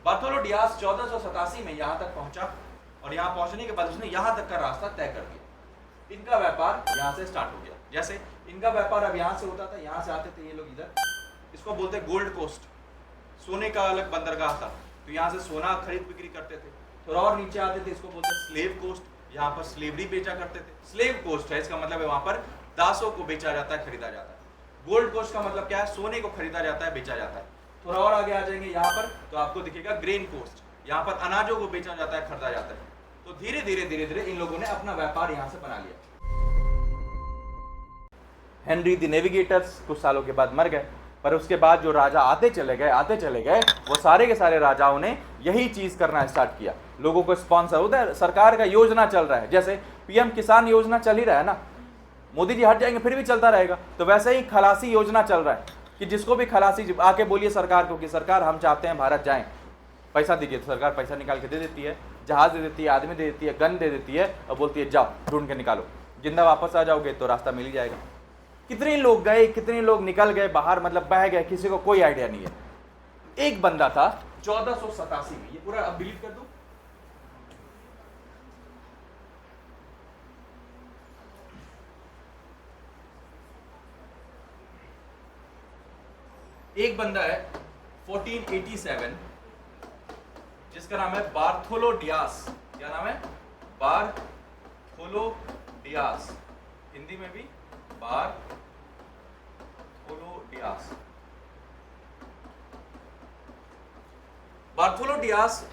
बार्थोलो Diaz 1487 में यहाँ तक पहुंचा और यहाँ पहुंचने के बाद उसने यहाँ तक का रास्ता तय कर दिया। इनका व्यापार यहाँ से स्टार्ट हो गया। जैसे इनका व्यापार अब यहाँ से होता था, यहाँ से आते थे ये लोग इधर, इसको बोलते हैं गोल्ड कोस्ट, सोने का अलग बंदरगाह था, तो यहाँ से सोना खरीद बिक्री करते थे। थोड़ा और नीचे आते थे, इसको बोलते हैं स्लेव कोस्ट, यहाँ पर स्लेवरी बेचा करते थे। स्लेव कोस्ट है, इसका मतलब है वहां पर दासों को बेचा जाता है, खरीदा जाता है। गोल्ड कोस्ट का मतलब क्या है, सोने को खरीदा जाता है, बेचा जाता है। थोड़ा और आगे आ जाएंगे यहाँ पर तो आपको दिखेगा ग्रेन कोस्ट, यहाँ पर अनाजों को बेचा जाता है, खरीदा जाता है। तो धीरे धीरे इन लोगों ने अपना व्यापार यहाँ से बना लिया। हेनरी द नेविगेटर्स कुछ सालों के बाद मर गए, पर उसके बाद जो राजा आते चले गए वो सारे के सारे राजाओं ने यही चीज करना स्टार्ट किया। लोगों को स्पॉन्सर होता है, सरकार का योजना चल रहा है, जैसे पीएम किसान योजना चल ही रहा है ना, मोदी जी हट जाएंगे फिर भी चलता रहेगा, तो वैसे ही खलासी योजना चल रहा है कि जिसको भी खलासी आके बोलिए सरकार को कि सरकार हम चाहते हैं भारत जाएं, पैसा दीजिए, तो सरकार पैसा निकाल के दे देती है, जहाज दे देती है, आदमी दे देती है, गन दे देती है और बोलती है जाओ ढूंढ के निकालो, जिंदा वापस आ जाओगे तो रास्ता मिल ही जाएगा। कितने लोग गए, कितने लोग निकल गए बाहर, मतलब बह गए, किसी को कोई आइडिया नहीं है। एक बंदा था 1487 में, ये पूरा अब डिलीट कर दूं, एक बंदा है 1487 जिसका नाम है बार्थोलो डियास। क्या नाम है? बार्थोलो डियास, हिंदी में भी बार्थोलो डियास। बार्थोलो डियास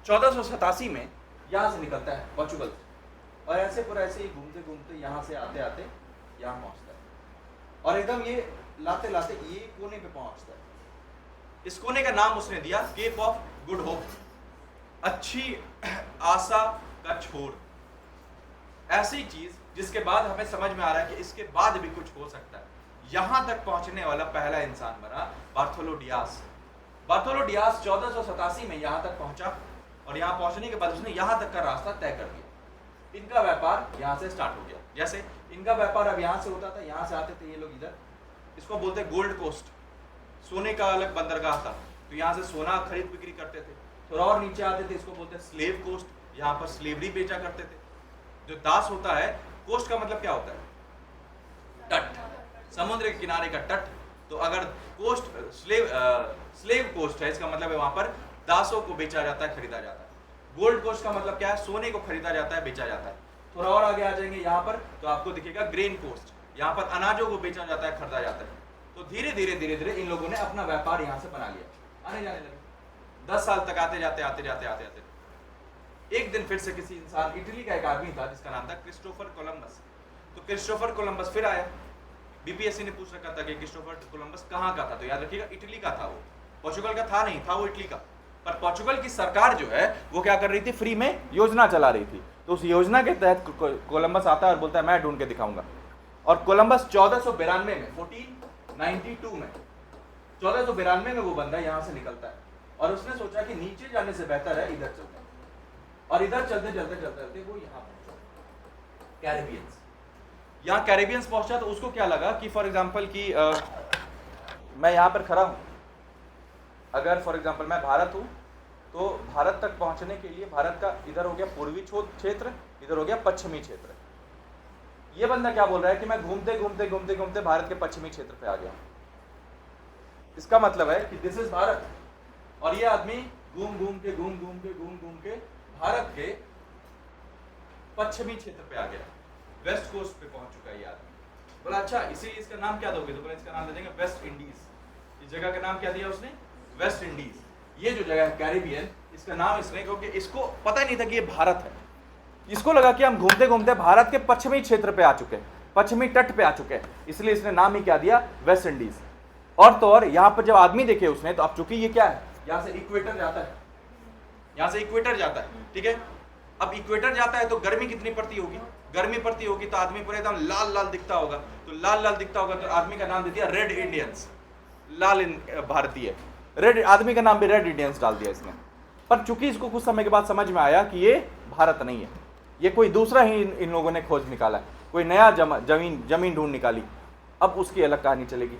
1487 में यहां से निकलता है पोर्चुगल से, और ऐसे पर ऐसे ही घूमते घूमते यहां से आते आते यहां पहुंचता है, और एकदम ये लाते लाते ये कोने पे पहुंचता है। इस कोने का नाम उसने दिया केप ऑफ गुड होप, अच्छी आशा का छोर। ऐसी चीज जिसके बाद हमें समझ में आ रहा है कि इसके बाद भी कुछ हो सकता है। यहां तक पहुंचने वाला पहला इंसान बना बार्थोलो डियास। बार्थोलो डियास 1487 में यहां तक पहुंचा और यहां पहुंचने के बाद उसने यहां तक का रास्ता तय कर दिया। इनका व्यापार यहां से स्टार्ट हो गया। जैसे इनका व्यापार अब यहां से होता था, यहां से आते थे ये लोग इधर, इसको बोलते हैं गोल्ड कोस्ट, सोने का अलग बंदरगाह था, तो यहाँ से सोना खरीद बिक्री करते थे। थोड़ा और नीचे आते थे, इसको बोलते हैं स्लेव कोस्ट, यहाँ पर स्लेवरी बेचा करते थे। जो दास होता है, कोस्ट का मतलब क्या होता है? तट, समुद्र के किनारे का तट। तो अगर कोस्ट स्लेव कोस्ट है, इसका मतलब है वहां पर दासों को बेचा जाता है, खरीदा जाता है। गोल्ड कोस्ट का मतलब क्या है? सोने को खरीदा जाता है, बेचा जाता है। थोड़ा और आगे आ जाएंगे यहाँ पर तो आपको दिखेगा ग्रेन कोस्ट, यहाँ पर अनाजों को बेचा जाता है, खरीदा जाता है। तो धीरे धीरे इन लोगों ने अपना व्यापार यहाँ से बना लिया, आने जाने लगे। 10 साल तक आते जाते एक दिन फिर से किसी इंसान, इटली का एक आदमी था जिसका नाम था क्रिस्टोफर कोलंबस। तो क्रिस्टोफर कोलंबस फिर आया। बीपीएससी ने पूछ रखा था कि क्रिस्टोफर कोलंबस कहाँ का था, तो याद रखिएगा इटली का था वो, पोर्चुगल का था नहीं, था वो इटली का। पर पोर्चुगल की सरकार जो है वो क्या कर रही थी, फ्री में योजना चला रही थी। तो उस योजना के तहत कोलंबस आता है और बोलता है मैं ढूंढ के दिखाऊंगा। और कोलंबस 1492 में 1492 में वो बंदा यहाँ से निकलता है और उसने सोचा कि नीचे जाने से बेहतर है इधर चलते हैं, और इधर चलते वो यहाँ पहुंचा कैरेबियंस। यहाँ कैरेबियंस पहुंचा तो उसको क्या लगा कि फॉर एग्जांपल कि मैं यहाँ पर खड़ा हूँ, अगर फॉर एग्जांपल मैं भारत हूँ तो भारत तक पहुँचने के लिए भारत का इधर हो गया पूर्वी क्षेत्र, इधर हो गया पश्चिमी क्षेत्र। ये बंदा क्या बोल रहा है कि मैं घूमते घूमते भारत के पश्चिमी क्षेत्र पे आ गया। इसका मतलब है कि दिस इज भारत, और ये आदमी घूम के भारत के पश्चिमी क्षेत्र पे आ गया, वेस्ट कोस्ट पे पहुंच चुका है ये आदमी। बोला अच्छा इसीलिए इसका नाम क्या दोगे, तो बोला इसका नाम दे देंगे वेस्ट इंडीज। इस जगह का नाम क्या दिया उसने? West Indies. ये जो जगह है कैरिबियन, इसका नाम इसने, क्योंकि इसको पता ही नहीं था कि ये भारत है। इसको लगा कि हम घूमते घूमते भारत के पश्चिमी क्षेत्र पे आ चुके हैं, पश्चिमी तट पे आ चुके हैं, इसलिए इसने नाम ही क्या दिया, वेस्ट इंडीज। और तो और यहाँ पर जब आदमी देखे उसने, तो अब चूंकि ये क्या है, यहाँ से इक्वेटर जाता है, यहाँ से इक्वेटर जाता है, ठीक है। अब इक्वेटर जाता है तो गर्मी कितनी पड़ती होगी, गर्मी पड़ती होगी तो आदमी पूरे एकदम लाल लाल दिखता होगा, तो लाल लाल दिखता होगा तो आदमी का नाम दे दिया रेड इंडियंस, लाल भारतीय। रेड आदमी का नाम भी रेड इंडियंस डाल दिया इसने। पर चूंकि इसको कुछ समय के बाद समझ में आया कि ये भारत नहीं है, ये कोई दूसरा ही इन लोगों ने खोज निकाला है, कोई नया जमीन ढूंढ निकाली। अब उसकी अलग कहानी चलेगी।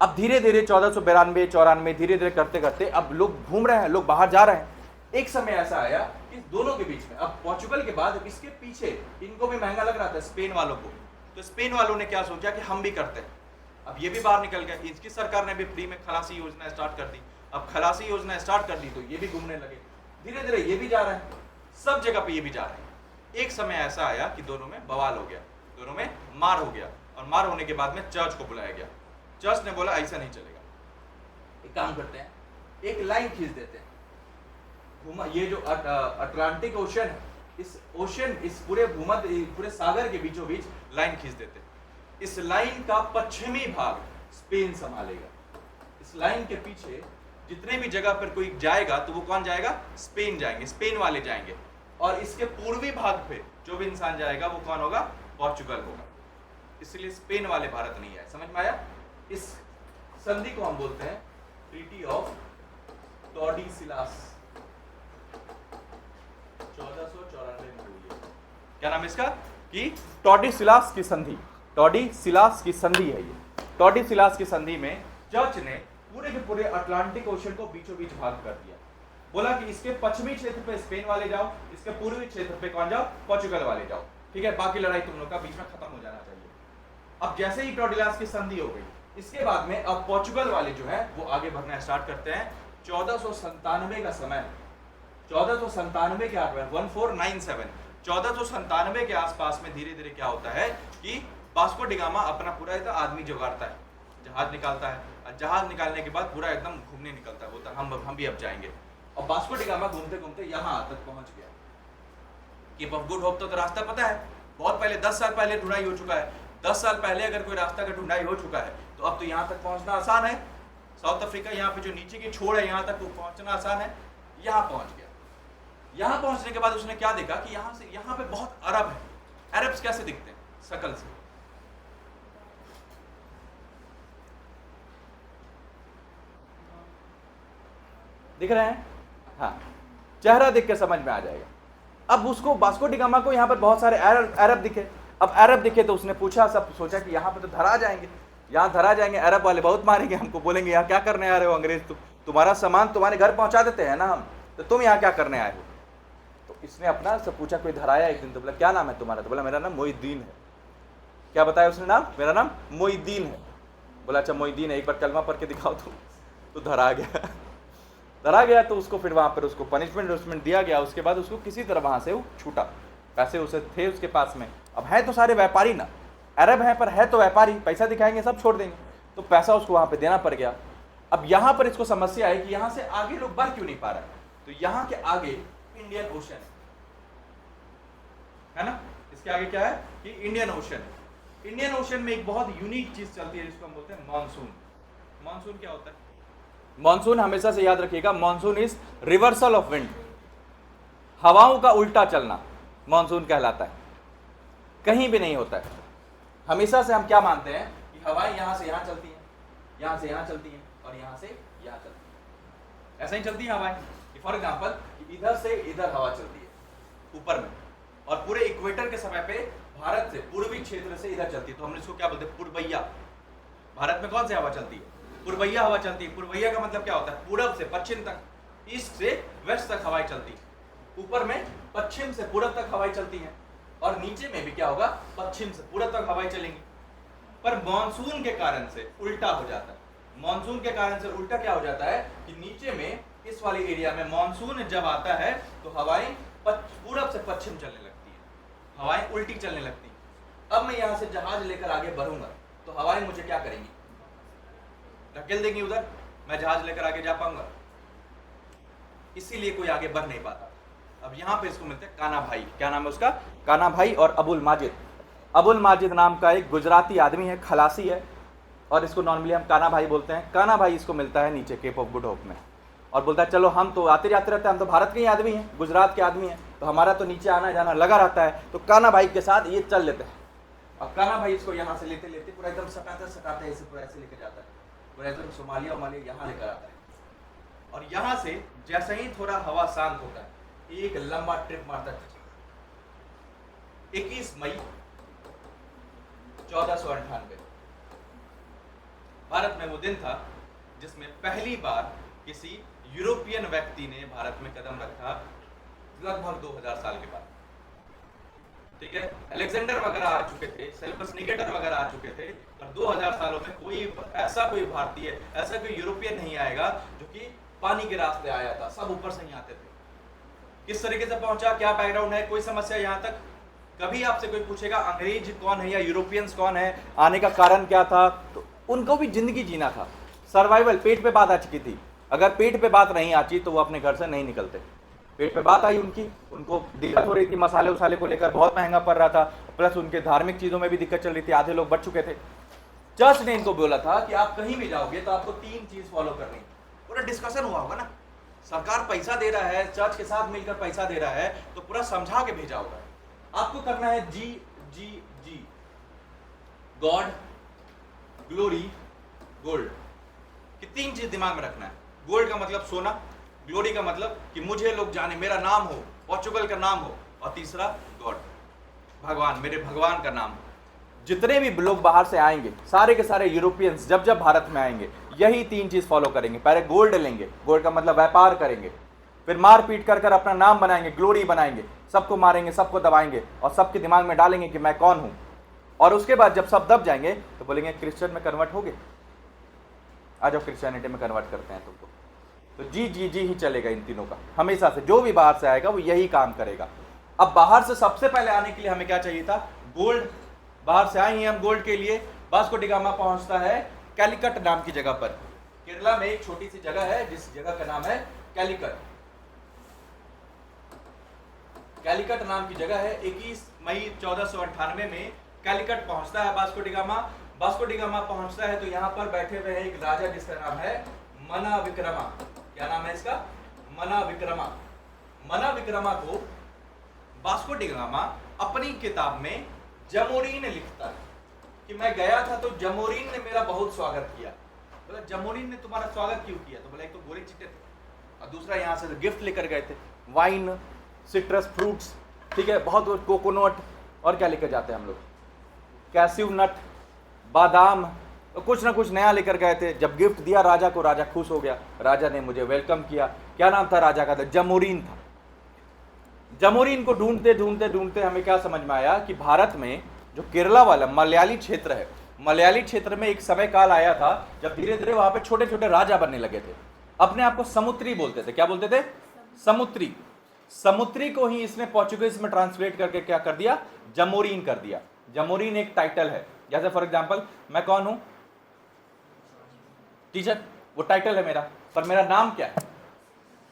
अब धीरे धीरे 1492 94 धीरे धीरे करते करते अब लोग घूम रहे हैं, लोग बाहर जा रहे हैं। एक समय ऐसा आया कि दोनों के बीच में, अब पोर्चुगल के बाद इसके पीछे इनको भी महंगा लग रहा था स्पेन वालों को, तो स्पेन वालों ने क्या सोचा कि हम भी करते हैं। अब ये भी बाहर निकल गए, इसकी सरकार ने भी फ्री में खलासी योजना स्टार्ट कर दी। अब खलासी योजना स्टार्ट कर दी तो ये भी घूमने लगे, धीरे धीरे ये भी जा रहे हैं, सब जगह पे ये भी जा रहे हैं। एक समय ऐसा आया कि दोनों में बवाल हो गया, दोनों में मार हो गया, और मार होने के बाद में चर्च को बुलाया गया। चर्च ने बोला ऐसा नहीं चलेगा, एक काम करते हैं, एक लाइन खींच देते हैं, ये जो अटलांटिक ओशन है, इस ओशन, इस पूरे भूमध्य, पूरे सागर के बीचों बीच लाइन खींच देते हैं। इस लाइन का पश्चिमी भाग स्पेन संभालेगा। इस लाइन के पीछे जितने भी जगह पर कोई जाएगा तो वो कौन जाएगा? स्पेन जाएंगे, स्पेन वाले जाएंगे। और इसके पूर्वी भाग पे जो भी इंसान जाएगा वो कौन होगा? पोर्चुगल होगा। इसलिए स्पेन वाले भारत नहीं आए। समझ में आया? इस संधि को हम बोलते हैं ट्रीटी ऑफ टॉर्डिसिलास, 1494 में हुई है। क्या नाम है इसका? कि टॉर्डिसिलास की संधि, टॉर्डिसिलास की संधि है ये। टॉर्डिसिलास की संधि में चर्च ने पूरे के पूरे अटलांटिक ओशन को बीचों बीच भाग कर दिया। बोला कि इसके पश्चिमी क्षेत्र पे स्पेन वाले जाओ, इसके पूर्वी क्षेत्र पे कौन जाओ? पोर्चुगल वाले जाओ। ठीक है, बाकी लड़ाई तुम लोग का बीच में खत्म हो जाना चाहिए। अब जैसे ही टॉर्डिसिलास की संधि हो गई, इसके बाद में अब पोर्चुगल वाले जो है वो आगे बढ़ना स्टार्ट करते हैं। 1497 का समय, 1497 के आसपास, 1497, 1497 के आसपास में धीरे धीरे क्या होता है कि वास्को डी गामा अपना पूरा एकदम आदमी जुगाड़ता है, जहाज निकालता है, और जहाज निकालने के बाद पूरा एकदम घूमने निकलता है, बोलता है हम भी अब जाएंगे। और वास्को डी गामा घूमते घूमते यहाँ तक पहुंच गया। केप ऑफ गुड होप तो रास्ता पता है, बहुत पहले 10 साल पहले ढूंढाई हो चुका है। 10 साल पहले अगर कोई रास्ता का ढूंढाई हो चुका है तो अब तो यहाँ तक पहुंचना आसान है। साउथ अफ्रीका यहाँ पे जो नीचे की छोड़ है यहाँ तक पहुंचना आसान है। यहाँ पहुंच गया। यहाँ पहुंचने के बाद उसने क्या देखा कि यहाँ से यहाँ पे बहुत अरब है। अरब्स कैसे दिखते हैं? शकल से। दिख रहे हैं? हाँ, चेहरा देख के समझ में आ जाएगा। अब उसको वास्को डी गामा को यहाँ पर बहुत सारे अरब दिखे। अब अरब दिखे तो उसने पूछा, सब सोचा कि यहाँ पर तो धरा जाएंगे, यहाँ धरा जाएंगे, अरब वाले बहुत मारेंगे हमको, बोलेंगे यहाँ क्या करने आ रहे हो अंग्रेज, तुम्हारा सामान तुम्हारे घर पहुंचा देते हैं ना हम, तो तुम यहाँ क्या करने आए हो? तो इसने अपना से पूछा, कोई धराया एक दिन? तो बोला क्या नाम है तुम्हारा? तो बोला मेरा नाम मोइद्दीन है। क्या बताया उसने नाम? मेरा नाम मोइद्दीन है। बोला अच्छा मोइद्दीन है, एक बार कलमा पढ़ के दिखाओ तो धरा गया। धरा गया तो उसको फिर वहाँ पर उसको पनिशमेंट दिया गया। उसके बाद उसको किसी तरह वहाँ से वो छूटा, पैसे उसे थे उसके पास में। अब है तो सारे व्यापारी ना, अरब हैं पर है तो व्यापारी, पैसा दिखाएंगे सब छोड़ देंगे, तो पैसा उसको वहाँ पे देना पड़ गया। अब यहाँ पर इसको समस्या है कि यहाँ से आगे लोग बढ़ क्यों नहीं पा रहे, तो यहाँ के आगे इंडियन ओशन है ना, इसके आगे क्या है कि इंडियन ओशन है। इंडियन ओशन में एक बहुत यूनिक चीज चलती है जिसको हम बोलते हैं मॉनसून। मॉनसून क्या होता है? मॉनसून हमेशा से याद रखिएगा, monsoon is reversal of wind, हवाओं का उल्टा चलना मॉनसून कहलाता है। कहीं भी नहीं होता है। हमेशा से हम क्या मानते हैं कि हवाएं यहाँ से यहाँ चलती हैं, यहाँ से यहाँ चलती हैं, और यहाँ से यहाँ चलती हैं, ऐसा ही चलती है हवाएं। फॉर एग्जाम्पल इधर से इधर हवा चलती है ऊपर में, और पूरे इक्वेटर के समय पे भारत से पूर्वी क्षेत्र से इधर चलती है, तो हम इसको क्या बोलते हैं? पूर्वैया। भारत में कौन सी हवा चलती है? पूर्वैया हवा चलती है। पूर्वैया का मतलब क्या होता है? पूरब से पश्चिम तक, ईस्ट से वेस्ट तक हवाएं चलती है। ऊपर में पश्चिम से पूरब तक हवाएं चलती हैं, और नीचे में भी क्या होगा? पश्चिम से पूरब तक हवाएं चलेंगी। पर मॉनसून के कारण से उल्टा हो जाता है। मॉनसून के कारण से उल्टा क्या हो जाता है कि नीचे में इस वाले एरिया में मॉनसून जब आता है तो हवाएं पूरब से पश्चिम चलने लगती है, हवाएं उल्टी चलने लगती है। अब मैं यहाँ से जहाज लेकर आगे बढ़ूंगा तो हवाएं मुझे क्या करेंगी? धकेल देंगी उधर, मैं जहाज लेकर आगे जा पाऊंगा? इसीलिए कोई आगे बढ़ नहीं पाता। अब यहाँ पे इसको मिलते हैं काना भाई। क्या नाम है उसका? काना भाई और अबुल माजिद। अबुल माजिद नाम का एक गुजराती आदमी है, खलासी है, और इसको नॉर्मली हम काना भाई बोलते हैं। काना भाई इसको मिलता है नीचे केप ऑफ गुड होप में, और बोलता है चलो हम तो आते जाते रहते हैं, हम तो भारत के ही आदमी हैं, गुजरात के आदमी हैं, तो हमारा तो नीचे आना जाना लगा रहता है, तो काना भाई के साथ ये चल लेते हैं। और काना भाई इसको यहाँ से लेते लेते पूरा एकदम सटाते ऐसे पूरा ऐसे लेकर जाता है, पूरा एकदम सोमालिया यहाँ लेकर आता है। और यहाँ से जैसे ही थोड़ा हवा शांत होता है, एक लंबा ट्रिप मारता है। 21 मई 1498 भारत में वो दिन था जिसमें पहली बार किसी यूरोपियन व्यक्ति ने भारत में कदम रखा, लगभग 2000 साल के बाद। ठीक है, अलेक्जेंडर वगैरह आ चुके थे, सेल्यूकस निकेटर वगैरह आ चुके थे, और 2000 सालों में कोई भारतीय, ऐसा कोई यूरोपियन नहीं आएगा जो कि पानी के रास्ते आया था। सब ऊपर से ही आते थे। किस तरीके से पहुंचा, क्या बैकग्राउंड है, कोई समस्या यहाँ तक? कभी आपसे कोई पूछेगा अंग्रेज कौन है या यूरोपियंस कौन है, आने का कारण क्या था, तो उनको भी जिंदगी जीना था, सर्वाइवल। पेट पे बात आ चुकी थी। अगर पेट पे बात नहीं आती तो वो अपने घर से नहीं निकलते। पेट पे बात आई उनकी, उनको दिक्कत हो रही थी, मसाले उसाले को लेकर बहुत महंगा पड़ रहा था, प्लस उनके धार्मिक चीजों में भी दिक्कत चल रही थी, आधे लोग बढ़ चुके थे। चर्च ने इनको बोला था कि आप कहीं भी जाओगे तो आपको 3 चीज फॉलो करनी। पूरा डिस्कशन हुआ होगा ना, सरकार पैसा दे रहा है, चर्च के साथ मिलकर पैसा दे रहा है, तो पूरा समझा के भेजा होगा। आपको करना है जी जी जी, गॉड, ग्लोरी, गोल्ड की 3 चीज दिमाग में रखना है। गोल्ड का मतलब सोना, ग्लोरी का मतलब कि मुझे लोग जाने, मेरा नाम हो, पोर्चुगल का नाम हो, और तीसरा गॉड, भगवान, मेरे भगवान का नाम हो। जितने भी लोग बाहर से आएंगे, सारे के सारे यूरोपियंस जब जब भारत में आएंगे यही 3 चीज फॉलो करेंगे। पहले गोल्ड लेंगे, गोल्ड का मतलब व्यापार करेंगे, फिर मार पीट कर कर अपना नाम बनाएंगे, ग्लोरी बनाएंगे, सबको मारेंगे, सबको दबाएंगे और सबके दिमाग में डालेंगे कि मैं कौन हूं। और उसके बाद जब सब दब जाएंगे तो बोलेंगे क्रिश्चियन में कन्वर्ट हो गए, आ जाओ क्रिश्चियनिटी में कन्वर्ट करते हैं तुमको। तो जी जी जी ही चलेगा इन तीनों का हमेशा से। जो भी बाहर से आएगा वो यही काम करेगा। अब बाहर से सबसे पहले आने के लिए हमें क्या चाहिए था? गोल्ड। बाहर से आए हैं हम गोल्ड के लिए। वास्को डी गामा पहुंचता है कैलिकट नाम की जगह पर। केरला में एक छोटी सी जगह है जिस जगह का नाम है कैलिकट। कैलिकट नाम की जगह है। 21 मई 1498 में कैलिकट पहुंचता है Vasco D gamma. Vasco D gamma पहुंचता है तो यहाँ पर बैठे हुए हैं एक राजा जिसका नाम है मना विक्रमा। क्या नाम है इसका? मना विक्रमा। मना विक्रमा को वास्को डी गामा अपनी किताब में जमोरीन लिखता है कि मैं गया था तो जमोरीन ने मेरा बहुत स्वागत किया। बोला जमोरीन ने तुम्हारा स्वागत क्यों किया? तो बोला एक तो गोरे चिट्टे थे और दूसरा यहाँ से गिफ्ट लेकर गए थे, वाइन, सिट्रस फ्रूट्स, ठीक है, बहुत कोकोनट, और क्या लेकर जाते हैं हम लोग, कैस्यू नट, बादाम, तो कुछ ना कुछ नया लेकर गए थे। जब गिफ्ट दिया राजा को, राजा खुश हो गया, राजा ने मुझे वेलकम किया। क्या नाम था राजा का? था जमोरीन था। जमोरीन को ढूंढते ढूंढते ढूंढते हमें क्या समझ में आया कि भारत में जो केरला वाला मलयाली क्षेत्र है, मलयाली क्षेत्र में एक समय काल आया था जब धीरे धीरे वहां पे छोटे छोटे राजा बनने लगे थे। अपने आप को समुद्री बोलते थे। क्या बोलते थे? समुद्री। समुद्री को ही इसने पोर्चुगीज में ट्रांसलेट करके क्या कर दिया? जमोरीन कर दिया। जमोरीन एक टाइटल है। जैसे फॉर एग्जांपल मैं कौन हूं? टीचर, वो टाइटल है मेरा, पर मेरा नाम क्या है?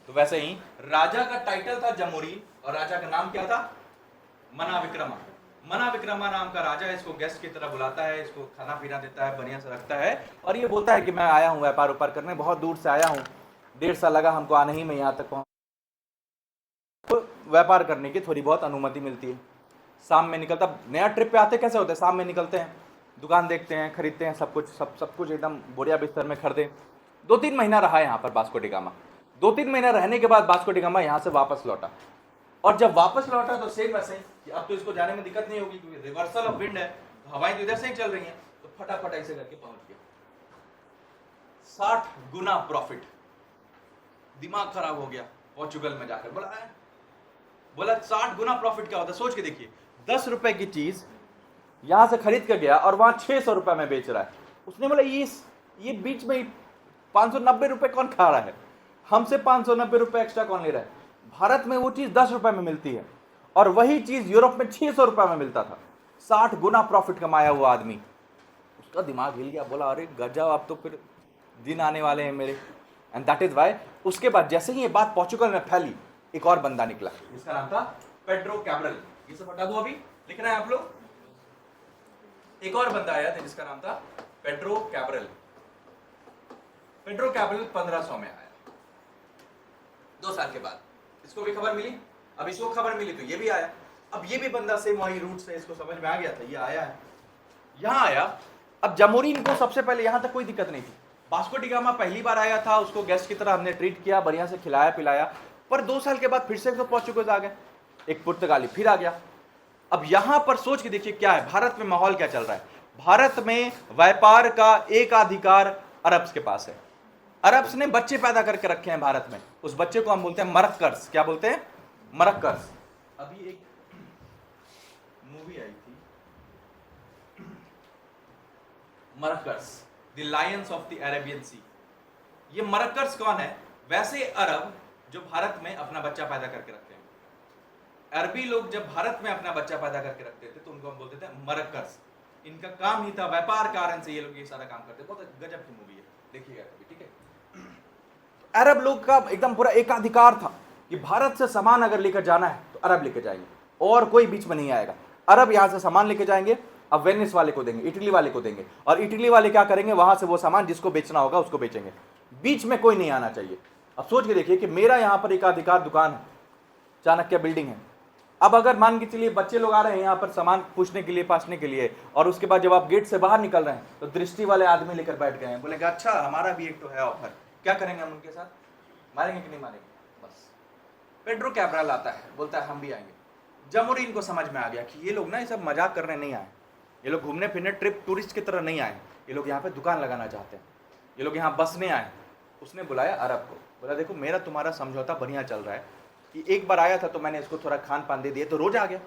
तो वैसे ही राजा का टाइटल था जमोरीन और राजा का नाम क्या था? मना विक्रमा। मना विक्रमा नाम का राजा इसको गेस्ट की तरह बुलाता है, इसको खाना पीना देता है, बढ़िया से रखता है और ये बोलता है कि मैं आया हूं व्यापार उपार करने, बहुत दूर से आया हूं, 1.5 साल लगा हमको आने ही में, यहाँ तक पहुंच। तो व्यापार करने की थोड़ी बहुत अनुमति मिलती है। शाम में निकलता, नया ट्रिप पे आते कैसे होते हैं? शाम में निकलते हैं, दुकान देखते हैं, खरीदते हैं, सब कुछ एकदम बोरिया बिस्तर में खरीदे। 2-3 महीना रहा यहाँ पर वास्को डी गामा। 2-3 महीना रहने के बाद वास्को डी गामा यहाँ से वापस लौटा और जब वापस लौटा तो सेम वैसे ही कि अब तो इसको जाने में दिक्कत नहीं होगी क्योंकि रिवर्सल ऑफ विंड है, तो हवाएं तो इधर से ही चल रही हैं, तो फटाफट ऐसे करके पहुंच गया। 60 गुना प्रॉफिट। दिमाग खराब हो गया पोर्चुगल में जाकर। बोला 60 गुना प्रॉफिट क्या होता है? सोच के देखिए, 10 रुपए की चीज यहां से खरीद कर गया और वहां 600 रुपए में बेच रहा है। उसने बोला ये बीच में 590 रुपए कौन खा रहा है? हमसे 590 रुपए एक्स्ट्रा कौन ले रहा है? भारत में वो चीज 10 रुपए में मिलती है और वही चीज यूरोप में 600 रुपए में मिलता था। 60 गुना प्रॉफिट कमाया हुआ आदमी। उसका दिमाग हिल गया, बोला अरे गजब, अब तो फिर दिन आने वाले हैं मेरे। एंड दैट इज वाई उसके बाद जैसे ही ये बात पोर्चुगल में फैली, एक और बंदा निकला जिसका नाम था पेड्रो कैब्रल। ये सब हटा दो, अभी लिखना है आप लोग। एक और बंदा आया था जिसका नाम था पेड्रो कैब्रल। पेड्रो कैब्रल 1500 में आया, 2 साल के बाद इसको भी खबर मिली। अब इसको खबर मिली तो ये भी आया। अब ये भी बंदा सेम वही रूट से, इसको समझ में आ गया था, ये आया है, यहां आया। अब जमोरीन को सबसे पहले यहां तक कोई दिक्कत नहीं थी। वास्को डी गामा पहली बार आया था, उसको गेस्ट की तरह हमने ट्रीट किया, बढ़िया से खिलाया पिलाया। पर 2 साल के बाद फिर से तो पोर्चुगीज आ गए, एक पुर्तगाली फिर आ गया। अब यहां पर सोच के देखिए क्या है, भारत में माहौल क्या चल रहा है। भारत में व्यापार का एकाधिकार अरब्स के पास है। अरब्स ने बच्चे पैदा करके रखे हैं भारत में, उस बच्चे को हम बोलते हैं मरक्कर्स। क्या बोलते हैं? मरक्कर्स। अभी एक मूवी आई थी Marakkars, the lions of the Arabian Sea. ये मरक्कर्स कौन है? वैसे अरब जो भारत में अपना बच्चा पैदा करके रखते हैं। अरबी लोग जब भारत में अपना बच्चा पैदा करके रखते थे तो उनको हम बोलते थे मरक्कर्स। इनका काम ही था व्यापार कारण से ये लोग ये सारा काम करते। बहुत गजब की मूवी है, देखिएगा कभी, ठीक है। अरब लोग का एकदम पूरा एकाधिकार था कि भारत से सामान अगर लेकर जाना है तो अरब लेकर जाएंगे और कोई बीच में नहीं आएगा। अरब यहां से सामान लेकर जाएंगे, अब वेनिस वाले को देंगे, इटली वाले को देंगे, और इटली वाले क्या करेंगे, वहां से वो सामान जिसको बेचना होगा उसको बेचेंगे। बीच में कोई नहीं आना चाहिए। अब सोच के देखिए कि मेरा यहां पर एकाधिकार दुकान है, चाणक्य बिल्डिंग है। अब अगर मान के चलिए बच्चे लोग आ रहे हैं यहाँ पर सामान पूछने के लिए, पासने के लिए, और उसके बाद जब आप गेट से बाहर निकल रहे हैं तो दृष्टि वाले आदमी लेकर बैठ गए हैं, बोलेंगे अच्छा हमारा भी एक तो है ऑफर। क्या करेंगे हम उनके साथ? मारेंगे कि नहीं मारेंगे? बस पेड्रो कैब्राल आता है, बोलता है हम भी आएंगे। जमोरिन को समझ में आ गया कि ये लोग ना ये सब मजाक करने नहीं आए, ये लोग घूमने फिरने ट्रिप टूरिस्ट की तरह नहीं आए, ये लोग यहाँ पे दुकान लगाना चाहते हैं, ये लोग यहाँ बसने आए। उसने बुलाया अरब को, बोला देखो मेरा तुम्हारा समझौता बढ़िया चल रहा है कि एक बार आया था तो मैंने इसको थोड़ा खान पान दे दिया तो रोज आ गया,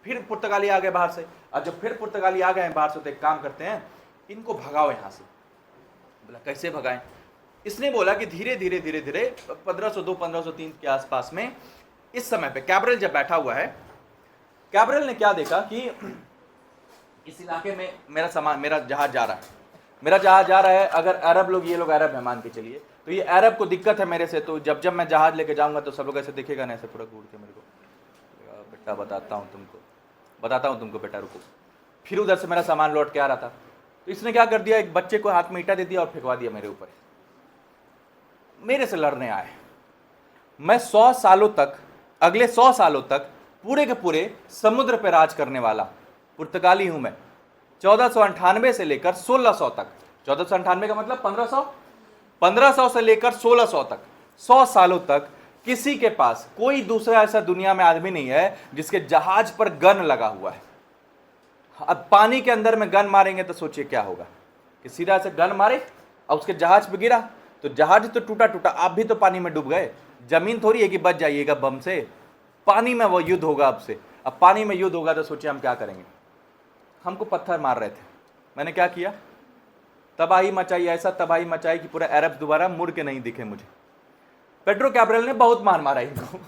फिर पुर्तगाली आ गए बाहर से, और जब फिर पुर्तगाली आ गए हैं बाहर से तो एक काम करते हैं इनको भगाओ यहाँ से। बोला कैसे भगाएं? इसने बोला कि धीरे धीरे धीरे धीरे 1502 1503 के आसपास में इस समय पे कैब्रल जब बैठा हुआ है, कैब्रल ने क्या देखा कि इस इलाके में मेरा सामान, मेरा जहाज जा रहा है, मेरा जहाज जा रहा है, अगर अरब लोग, ये लोग अरब है मान के चलिए, तो ये अरब को दिक्कत है मेरे से, तो जब जब मैं जहाज लेके जाऊंगा तो सब लोग ऐसे दिखेगा ना, ऐसे पूरा घूर के मेरे को, बेटा बताता हूँ तुमको बेटा रुको। फिर उधर से मेरा सामान लौट के आ रहा था, तो इसने क्या कर दिया, एक बच्चे को हाथ में ईंटा दे दिया और फेंकवा दिया मेरे ऊपर। मेरे से लड़ने आए, मैं 100 सालों तक, अगले 100 सालों तक पूरे के पूरे समुद्र पर राज करने वाला पुर्तगाली हूं मैं। 1498 से लेकर 1600 तक, 1498 का मतलब 1500 से लेकर 1600 तक, 100 सालों तक किसी के पास कोई दूसरा ऐसा दुनिया में आदमी नहीं है जिसके जहाज पर गन लगा हुआ है। अब पानी के अंदर में गन मारेंगे तो सोचिए क्या होगा, कि सीधा से गन मारे और उसके जहाज पे गिरा तो जहाज तो टूटा टूटा, आप भी तो पानी में डूब गए, जमीन थोड़ी है कि बच जाइएगा बम से, पानी में वो युद्ध होगा आपसे। अब पानी में युद्ध होगा तो सोचिए हम क्या करेंगे। हमको पत्थर मार रहे थे, मैंने क्या किया, तबाही मचाई, ऐसा तबाही मचाई कि पूरा अरब दोबारा मुड़ के नहीं दिखे मुझे। पेड्रो कैब्रल ने बहुत मार मारा इनको,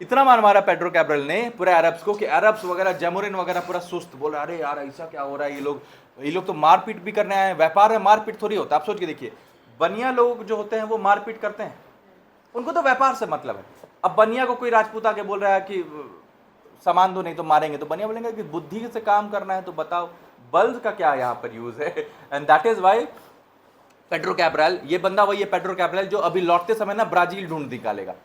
इतना मार मारा पेड्रो कैब्रल ने पूरे अरब्स को कि अरब्स वगैरह, जमोरिन वगैरह पूरा सुस्त, बोला अरे यार ऐसा क्या हो रहा है, ये लोग तो मारपीट भी करने आए हैं। व्यापार में मारपीट थोड़ी होता है। आप सोच के देखिए, बनिया लोग जो होते हैं वो मारपीट करते हैं, उनको तो व्यापार से मतलब है। अब बनिया को कोई राजपूत आके बोल रहा है कि सामान दो नहीं तो मारेंगे, तो बनिया बोलेंगे कि बुद्धि से काम करना है तो बताओ बल्ब का क्या यहाँ पर यूज है। And that is why Pedro Cabral, ये बंदा वही है पेड्रो कैब्रल जो अभी लौटते समय ना ब्राजील ढूंढ निकालेगा।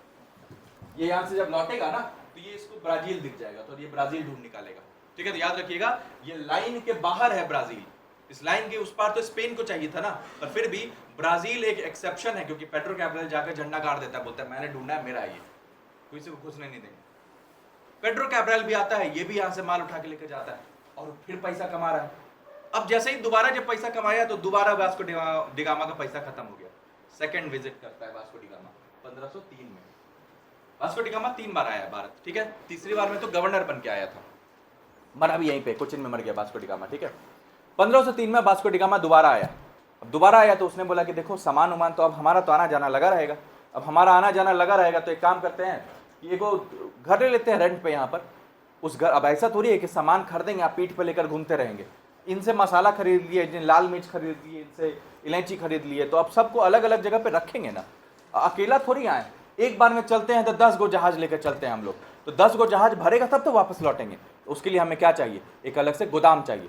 ये यहाँ से जब लौटेगा ना तो ये इसको ब्राजील दिख जाएगा, तो ये ब्राजील ढूंढ निकालेगा। ठीक है, तो याद रखिएगा ये लाइन के बाहर है ब्राजील, इस लाइन के उस पार तो स्पेन को चाहिए था ना, पर फिर भी ब्राजील एक एक्सेप्शन है, क्योंकि पेड्रो कैब्रल जाकर झंडा गाड़ देता है, बोलता है मैंने ढूंढा है, मेरा ये, कोई से को घुसने नहीं देंगे। पेड्रो कैब्रल भी आता है, ये भी यहाँ से माल उठा के लेकर जाता है और फिर पैसा कमा रहा है। अब जैसे ही दोबारा जब पैसा कमाया तो दोबारा वास्को डिगामा का पैसा खत्म हो गया। सेकंड विजिट करता है वास्को डिगामा 1503 में। वास्को डिगामा 3 बार आया भारत, ठीक है, तीसरी बार में तो गवर्नर बन के आया था, मरा भी यहीं पे, कोचिन में मर गया वास्को डिगामा। ठीक है, 1503 में वास्को डिगामा दोबारा आया। अब दोबारा आया तो उसने बोला कि देखो सामान उमान तो अब हमारा तो आना जाना लगा रहेगा, अब हमारा आना जाना लगा रहेगा तो एक काम करते हैं कि एगो घर ले लेते हैं रेंट पे यहाँ पर। उस घर, अब ऐसा थोड़ी है कि सामान खरीदेंगे आप पीठ पे लेकर घूमते रहेंगे, इनसे मसाला खरीद लिए, लाल मिर्च खरीद लिए, इनसे इलायची खरीद लिए, तो अब सबको अलग अलग जगह पे रखेंगे ना, अकेला थोड़ी आए। एक बार में चलते हैं तो 10 गो जहाज लेकर चलते हैं हम लोग, तो 10 गो जहाज भरेगा तब तो वापस लौटेंगे। तो उसके लिए हमें क्या चाहिए, एक अलग से गोदाम चाहिए।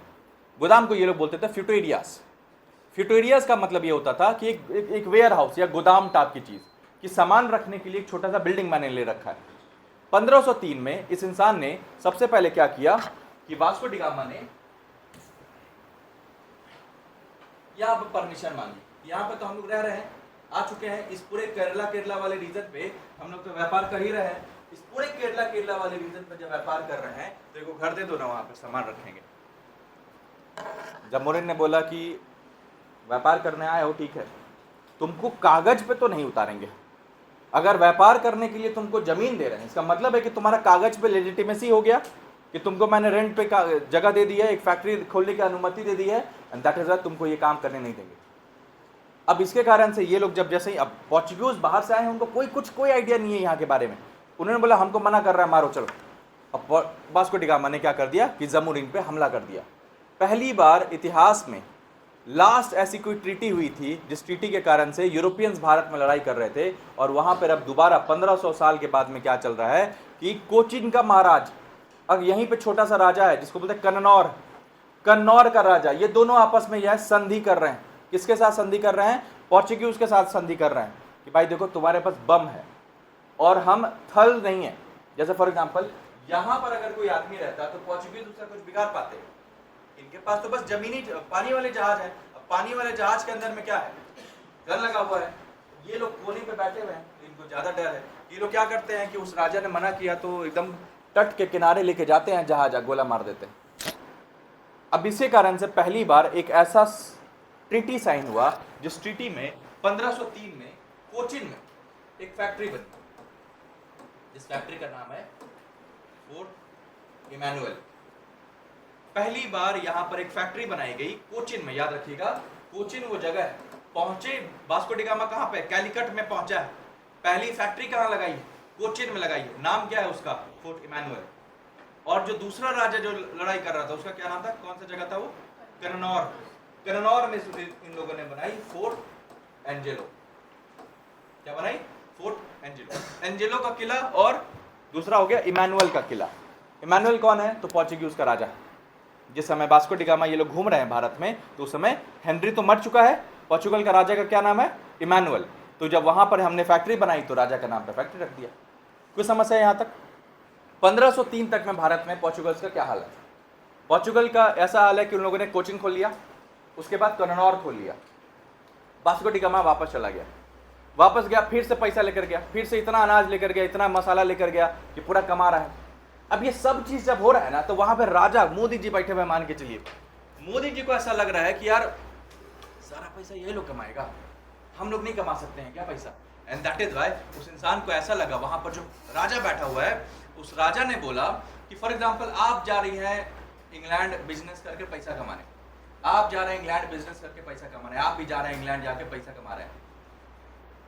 गोदाम को ये लोग बोलते थे फ्यूटेरियास। फ्यूटेरियास का मतलब ये होता था कि एक वेयर हाउस या गोदाम टाइप की चीज, कि सामान रखने के लिए एक छोटा सा बिल्डिंग मैंने ले रखा है। 1503 में इस इंसान ने सबसे पहले क्या किया कि वास्को डिगामा ने यहाँ पर परमिशन मांगी। यहाँ पर तो हम लोग रह रहे हैं, आ चुके हैं, इस पूरे केरला वाले रीजन पे हम लोग तो व्यापार कर ही रहे हैं। इस पूरे केरला वाले रीजन पे जब व्यापार कर रहे हैं तो एक घर दे दो ना, वहां पर सामान रखेंगे। जमोरिन ने बोला कि व्यापार करने आए हो, ठीक है, तुमको कागज पे तो नहीं उतारेंगे। अगर व्यापार करने के लिए तुमको जमीन दे रहे हैं, इसका मतलब है कि तुम्हारा कागज पे लेजिटिमेसी हो गया कि तुमको मैंने रेंट पे जगह दे दी है, एक फैक्ट्री खोलने की अनुमति दे दी है, एंड दैट इज वाई तुमको ये काम करने नहीं देंगे। अब इसके कारण से ये लोग जब जैसे ही अब पोर्चुगीज बाहर से आए हैं, उनको कोई आइडिया नहीं है यहाँ के बारे में, उन्होंने बोला हमको मना कर रहा है, मारो चलो। अब वास्को डी गामा ने क्या कर दिया कि जमोरिन पे हमला कर दिया। पहली बार इतिहास में लास्ट ऐसी कोई ट्रीटी हुई थी जिस ट्रीटी के कारण से यूरोपियंस भारत में लड़ाई कर रहे थे, और वहां पर अब दोबारा 1500 साल के बाद में क्या चल रहा है कि कोचिन का महाराज, अब यहीं पे छोटा सा राजा है जिसको बोलते हैं कन्नौर का राजा, ये दोनों आपस में यह संधि कर रहे हैं। किसके साथ संधि कर रहे हैं? पोर्चुगीज के साथ संधि कर रहे हैं कि भाई देखो तुम्हारे पास बम है और हम थल नहीं है। जैसे फॉर एग्जांपल यहां पर अगर कोई आदमी रहता तो पोर्चुगीज उसका कुछ बिगाड़ पाते, इनके पास तो बस जमीनी पानी वाले जहाज है। अब पानी वाले जहाज के अंदर में क्या है? गन लगा हुआ है। ये लोग कोने पे बैठे हुए हैं, इनको ज्यादा डर है। ये लोग क्या करते हैं कि उस राजा ने मना किया तो एकदम तट के किनारे लेके जाते हैं जहाज, गोला मार देते हैं। अब इसी कारण से पहली बार एक ऐसा ट्रीटी साइन हुआ जिस ट्रीटी में 1503 में कोचिन में एक फैक्ट्री बनी, जिस फैक्ट्री का नाम है फोर्ट इमैनुअल। पहली बार यहां पर एक फैक्ट्री बनाई गई कोचिन में। याद रखिएगा, कोचिन वो जगह है। पहुंचे वास्को डी गामा कहां पे? कैलिकट में पहुंचा है। पहली फैक्ट्री कहां लगाई? कोचिन में लगाई है। नाम क्या है उसका? Fort Emmanuel. और जो दूसरा राजा जो लड़ाई कर रहा था उसका क्या नाम था? कौन सा जगह था वो? कन्नौर में इन लोगों ने बनाई फोर्ट एंजेलो। क्या बनाई? Fort Angelo. एंजेलो का किला, और दूसरा हो गया इमैनुअल का किला। इमैनुअल कौन है? तो पोर्चुगीज का राजा। जिस समय वास्को डी गामा ये लोग घूम रहे हैं भारत में, तो उस समय हेनरी तो मर चुका है। पोर्चुगल का राजा का क्या नाम है? इमैनुअल। तो जब वहां पर हमने फैक्ट्री बनाई तो राजा का नाम पे फैक्ट्री रख दिया। कोई समस्या है यहाँ तक? 1503 तक में भारत में पोर्चुगल्स का क्या हाल है? पोर्चुगल का ऐसा हाल है कि उन लोगों ने कोचिन खोल लिया, उसके बाद कन्नौर खोल लिया। वास्को डी गामा वापस चला गया, वापस गया, फिर से पैसा लेकर गया, फिर से इतना अनाज लेकर गया, इतना मसाला लेकर गया कि पूरा कमा रहा है। अब ये सब चीज जब हो रहा है ना, तो वहां पर राजा मोदी जी बैठे हुए, मान के चलिए मोदी जी को ऐसा लग रहा है कि यार सारा पैसा ये लोग कमाएगा, हम लोग नहीं कमा सकते हैं क्या पैसा? एंड दैट इज वाई उस इंसान को ऐसा लगा, वहां पर जो राजा बैठा हुआ है उस राजा ने बोला कि फॉर एग्जाम्पल आप जा रही हैं इंग्लैंड बिजनेस करके पैसा कमाने, आप जा रहे हैं इंग्लैंड बिजनेस करके पैसा कमाने, आप भी जा रहे हैं इंग्लैंड जाके पैसा कमा रहे हैं।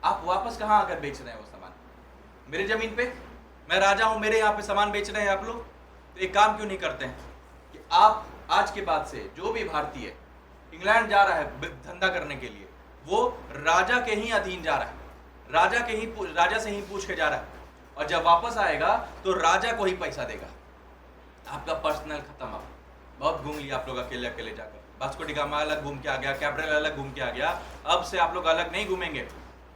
आप वापस कहाँ आकर बेच रहे हैं वो सामान? मेरे जमीन पे, मैं राजा हूं, मेरे यहाँ पे सामान बेच रहे हैं आप लोग। तो एक काम क्यों नहीं करते हैं कि आप आज के बाद से जो भी भारतीय इंग्लैंड जा रहा है धंधा करने के लिए, वो राजा के ही अधीन जा रहा है, राजा से ही पूछ के जा रहा है, और जब वापस आएगा तो राजा को ही पैसा देगा। आपका पर्सनल खत्म। आप बहुत घूम लिया आप लोग अकेले अकेले जाकर। वास्को डी गामा अलग घूम के आ गया, कैब्रल अलग घूम के आ गया। अब से आप लोग अलग नहीं घूमेंगे,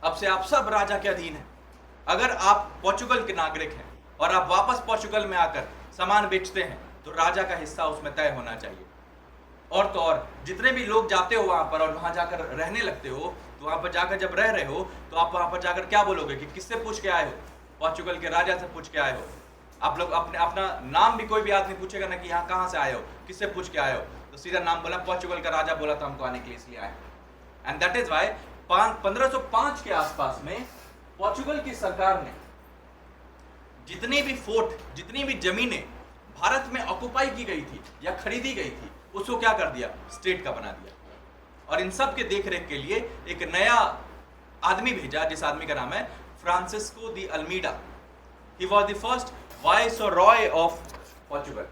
अब से आप सब राजा के अधीन हैं। अगर आप पोर्चुगल के नागरिक हैं और आप वापस पोर्चुगल में आकर सामान बेचते हैं तो राजा का हिस्सा उसमें तय होना चाहिए। और तो और जितने भी लोग जाते हो वहां पर और वहां जाकर रहने लगते हो, तो वहां पर जाकर जब रह रहे हो तो आप वहां पर जाकर क्या बोलोगे कि किससे पूछ के आए हो? पोर्चुगल के राजा से पूछ के आए हो। आप लोग अपना नाम भी कोई भी आदमी पूछेगा ना कि यहाँ कहाँ से आए हो, किससे पूछ के आए हो, तो सीधा नाम बोला, पोर्चुगल का राजा बोला था हमको आने के लिए, इसलिए आए। एंड दैट इज वाई 1505 के आसपास में पोर्चुगल की सरकार ने जितने भी फोर्ट, जितनी भी जमीनें भारत में ऑक्युपाई की गई थी या खरीदी गई थी, उसको क्या कर दिया? स्टेट का बना दिया। और इन सब के देखरेख के लिए एक नया आदमी भेजा, जिस आदमी का नाम है Francisco de Almeida. He was the first viceroy of Portugal.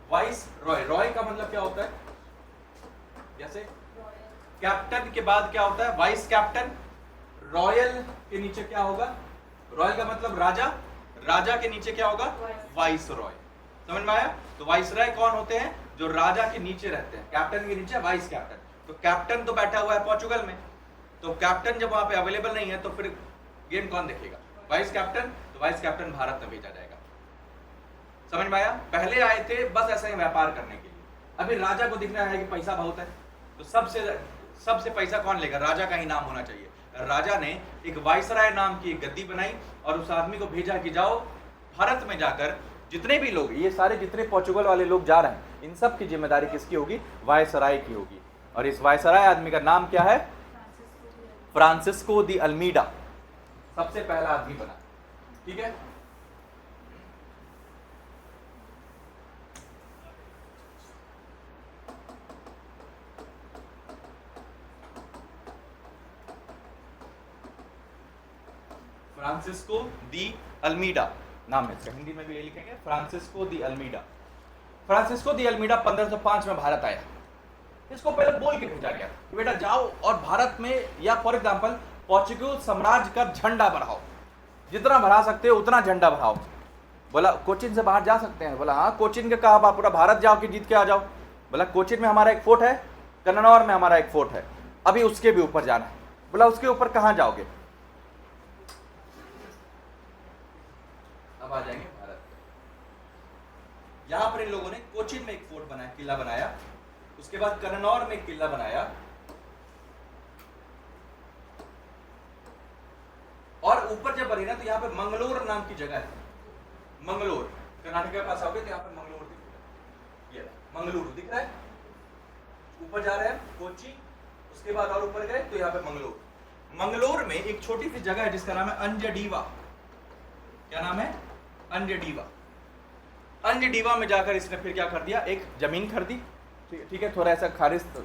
Viceroy, Roy का मतलब क्या होता है? जैसे कैप्टन के बाद क्या होता है? Vice captain. रॉयल के नीचे क्या होगा? रॉयल का मतलब राजा, राजा के नीचे क्या होगा? वाइसरॉय। समझ में आया? तो वाइसरॉय कौन होते हैं? जो राजा के नीचे रहते हैं। कैप्टन के नीचे वाइस कैप्टन। तो कैप्टन तो बैठा हुआ है पोर्चुगल में, तो कैप्टन जब वहां पे अवेलेबल नहीं है तो फिर गेम कौन देखेगा? Vice captain. तो वाइस कैप्टन भारत में भेजा जाएगा। समझ में आया? पहले आए थे बस ऐसा ही व्यापार करने के लिए, अभी राजा को दिख रहा है कि पैसा बहुत है, तो सबसे पैसा कौन लेगा? राजा का ही नाम होना चाहिए। राजा ने एक वाइसराय नाम की एक गद्दी बनाई और उस आदमी को भेजा कि जाओ भारत में जाकर जितने भी लोग, ये सारे जितने पोर्चुगल वाले लोग जा रहे हैं, इन सब की जिम्मेदारी किसकी होगी? वायसराय की होगी। और इस वायसराय आदमी का नाम क्या है? फ्रांसिस्को दी अल्मीडा, सबसे पहला आदमी बना। ठीक है, फ्रांसिस्को दी अल्मीडा नाम है इसका, हिंदी में भी ये लिखेंगे Francisco de Almeida. Francisco de Almeida 1505 में भारत आया। इसको पहले बोल के भेजा गया कि बेटा जाओ और भारत में, या फॉर एग्जांपल पोर्चुगल साम्राज्य का झंडा बढ़ाओ, जितना बढ़ा सकते हो उतना झंडा बढ़ाओ। बोला कोचिन से बाहर जा सकते हैं? बोला हाँ, कोचिन के कहा आप पूरा भारत जाओ कि जीत के आ जाओ? बोला कोचिन में हमारा एक फोर्ट है, कन्नौर में हमारा एक फोर्ट है, अभी उसके भी ऊपर जाना है। बोला उसके ऊपर कहाँ जाओगे? अब आ जाएंगे भारत। यहां पर इन लोगों ने कोचिन में एक फोर्ट बनाया, किला बनाया, उसके बाद कन्नौर में एक किला बनाया, और ऊपर जब बनी ना तो यहाँ पे मंगलोर नाम की जगह है। मंगलोर कर्नाटक के पास आओगे तो यहाँ पे मंगलोर दिख रहा है, ये मंगलुरु दिख रहा है। ऊपर जा रहे हैं कोची, उसके बाद और ऊपर गए तो यहाँ पे मंगलोर। मंगलोर में एक छोटी सी जगह है जिसका नाम है अंजडीवा। क्या नाम है? अंजडीवा। अंजडीवा में जाकर इसने फिर क्या कर दिया, एक जमीन खरीदी। ठीक है, थोड़ा ऐसा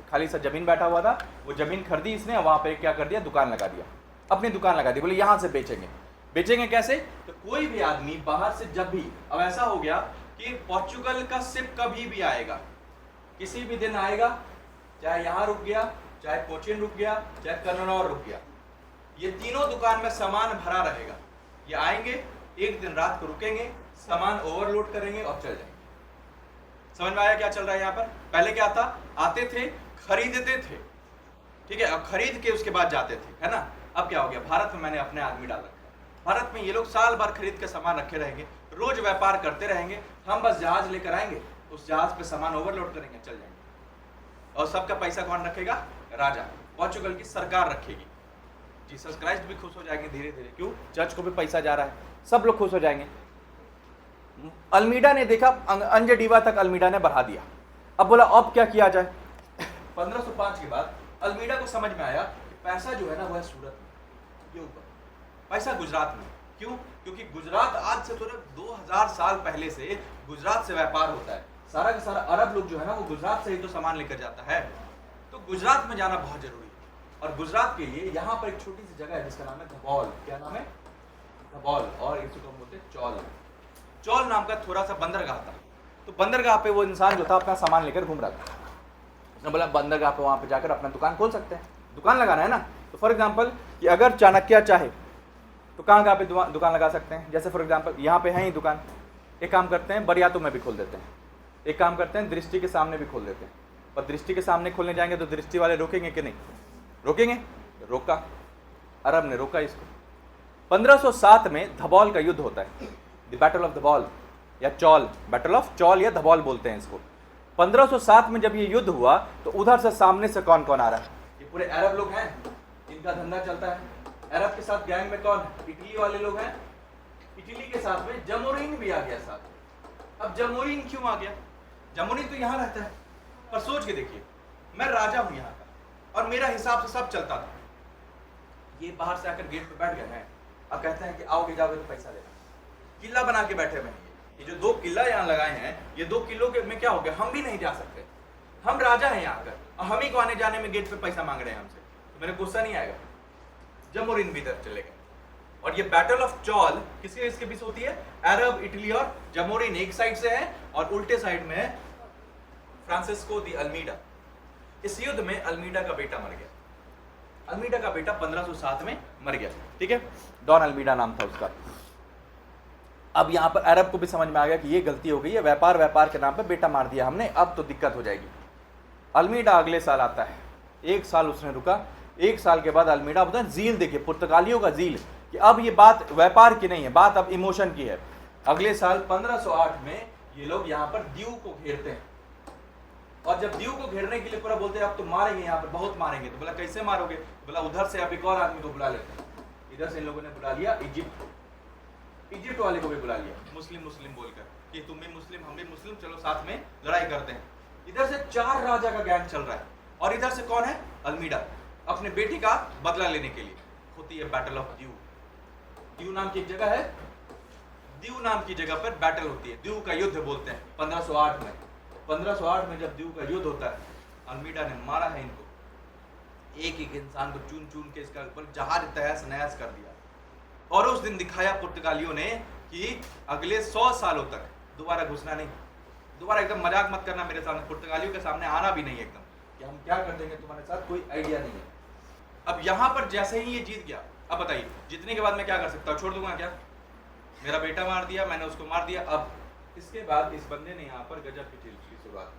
खाली सा जमीन बैठा हुआ था, वो जमीन खरीदी इसने, वहां पे क्या कर दिया, दुकान लगा दिया, अपनी दुकान लगा दी। बोले यहां से बेचेंगे। बेचेंगे कैसे? तो कोई भी आदमी बाहर से जब भी, अब ऐसा हो गया कि पोर्चुगल का शिप कभी भी आएगा, किसी भी दिन आएगा, चाहे यहां रुक गया, चाहे कोचिन रुक गया, चाहे कन्नौर रुक गया, ये तीनों दुकान में सामान भरा रहेगा। ये आएंगे, एक दिन रात को रुकेंगे, सामान ओवरलोड करेंगे और चल जाएंगे। समझ में आया क्या चल रहा है यहाँ पर? पहले क्या था, आते थे, खरीदते थे, ठीक है, अब खरीद के उसके बाद जाते थे, है ना। अब क्या हो गया, भारत में मैंने अपने आदमी डाल रखा है। भारत में ये लोग साल भर खरीद के सामान रखे रहेंगे, रोज व्यापार करते रहेंगे। हम बस जहाज लेकर आएंगे, उस जहाज पे सामान ओवरलोड करेंगे, चल जाएंगे। और सबका पैसा कौन रखेगा? राजा, पोर्चुगल की सरकार रखेगी। जीसस क्राइस्ट भी खुश हो जाएंगे धीरे धीरे। क्यों? चर्च को भी पैसा जा रहा है, सब लोग खुश हो जाएंगे। अल्मीडा ने देखा, अंजडीवा तक अल्मीडा ने बढ़ा दिया। अब बोला अब क्या किया जाए? 1505 के बाद अल्मीडा को समझ में आया कि पैसा जो है ना वो है सूरत में, ये ऊपर, पैसा गुजरात में। क्यों? क्योंकि गुजरात आज से थोड़ा 2000 साल पहले से गुजरात से व्यापार होता है। सारा का सारा अरब लोग जो है ना वो गुजरात से ही तो सामान लेकर जाता है। तो गुजरात में जाना बहुत जरूरी है। और गुजरात के लिए यहाँ पर एक छोटी सी जगह है जिसका नाम है धबौल। क्या नाम है? धबौल। और इसको हम बोलते हैं चौल। चौल नाम का थोड़ा सा बंदरगाह था। तो बंदरगाह पे वो इंसान जो था अपना सामान लेकर घूम रहा था। उसने बोला बंदरगाह पे वहाँ पे जाकर अपना दुकान खोल सकते हैं, दुकान लगाना है ना। तो फॉर एग्जांपल कि अगर चाणक्य चाहे तो कहाँ पे दुकान लगा सकते हैं। जैसे फॉर एग्जांपल यहाँ पे है ही दुकान, एक काम करते हैं बरियातों में भी खोल देते हैं, एक काम करते हैं दृष्टि के सामने भी खोल देते हैं। पर दृष्टि के सामने खोलने जाएंगे तो दृष्टि वाले रोकेंगे कि नहीं? रोकेंगे। रोका, अरब ने रोका इसको। 1507 में धबौल का युद्ध होता है, द बैटल ऑफ धबौल या चौल, बैटल ऑफ चौल या धबौल बोलते हैं इसको। 1507 में जब ये युद्ध हुआ तो उधर से सामने से कौन कौन आ रहा है? ये पूरे अरब लोग हैं, इनका धंधा चलता है। अरब के साथ गैंग में कौन? इटली वाले लोग हैं। इटली के साथ में जमोरिन भी आ गया साथ। अब जमोरिन क्यों आ गया? जमोरिन तो यहाँ रहता है, पर सोच के देखिए, मैं राजा हूँ यहाँ का और मेरा हिसाब से सब चलता था। ये बाहर से आकर गेट पे बैठ गए हैं, अब कहते हैं कि आओगे जाओगे तो पैसा देना। किला बना के बैठे हुए हैं। ये जो 2 किला यहाँ लगाए हैं, ये 2 किलों के में क्या हो गया, हम भी नहीं जा सकते। हम राजा हैं यहाँ पर और हम ही को आने जाने में गेट पे पैसा मांग रहे हैं हमसे, तो मेरे गुस्सा नहीं आएगा। जमोरिन भी इधर चले गए। और ये बैटल ऑफ चौल किसके बीच होती है? अरब, इटली और जमोरिन एक साइड से है और उल्टे साइड में है फ्रांसिस्को दी अल्मीडा। इस युद्ध में अल्मीडा का बेटा मर गया। अल्मीडा का बेटा 1507 में मर गया, ठीक है। डॉन अल्मीडा नाम था उसका। अब यहाँ पर अरब को भी समझ में आ गया कि ये गलती हो गई है, व्यापार के नाम पे बेटा मार दिया हमने, अब तो दिक्कत हो जाएगी। अल्मीडा अगले साल आता है, 1 साल उसने रुका। 1 साल के बाद अल्मीडा बोलता है, जील देखिए पुर्तगालियों का जील, कि अब ये बात व्यापार की नहीं है, बात अब इमोशन की है। अगले साल 1508 में ये लोग यहाँ पर दीव को घेरते हैं। और जब दीव को घेरने के लिए पूरा बोलते हैं अब तो मारेंगे, यहाँ पर बहुत मारेंगे। तो बोला कैसे मारोगे? बोला उधर से अब एक और आदमी को बुला लेते हैं। इधर से इन लोगों ने बुला लिया इजिप्ट इजिप्ट वाले को भी बुला लिया, मुस्लिम मुस्लिम बोलकर कि तुम भी मुस्लिम हम भी मुस्लिम, चलो साथ में लड़ाई करते हैं। इधर से 4 राजा का गैंग चल रहा है और इधर से कौन है, अल्मीडा, अपने बेटी का बदला लेने के लिए। होती है बैटल ऑफ द्यू। द्यू नाम की एक जगह है, द्यू नाम की जगह पर बैटल होती है, द्यू का युद्ध बोलते हैं 1508 में। 1508 में जब द्यू का युद्ध होता है, अल्मीडा ने मारा है इनको, एक एक इंसान को चुन चुन के इसका ऊपर जहाज तहस नहस कर दिया। और उस दिन दिखाया पुर्तगालियों ने कि अगले 100 सालों तक दोबारा घुसना नहीं, दोबारा एकदम मजाक मत करना मेरे सामने, पुर्तगालियों के सामने आना भी नहीं एकदम, कि हम क्या कर देंगे तुम्हारे साथ, कोई आइडिया नहीं है। अब यहाँ पर जैसे ही ये जीत गया, अब बताइए जीतने के बाद मैं क्या कर सकता हूँ, छोड़ दूंगा क्या? मेरा बेटा मार दिया, मैंने उसको मार दिया। अब इसके बाद इस बंदे ने यहाँ पर गजब की चीज की शुरुआत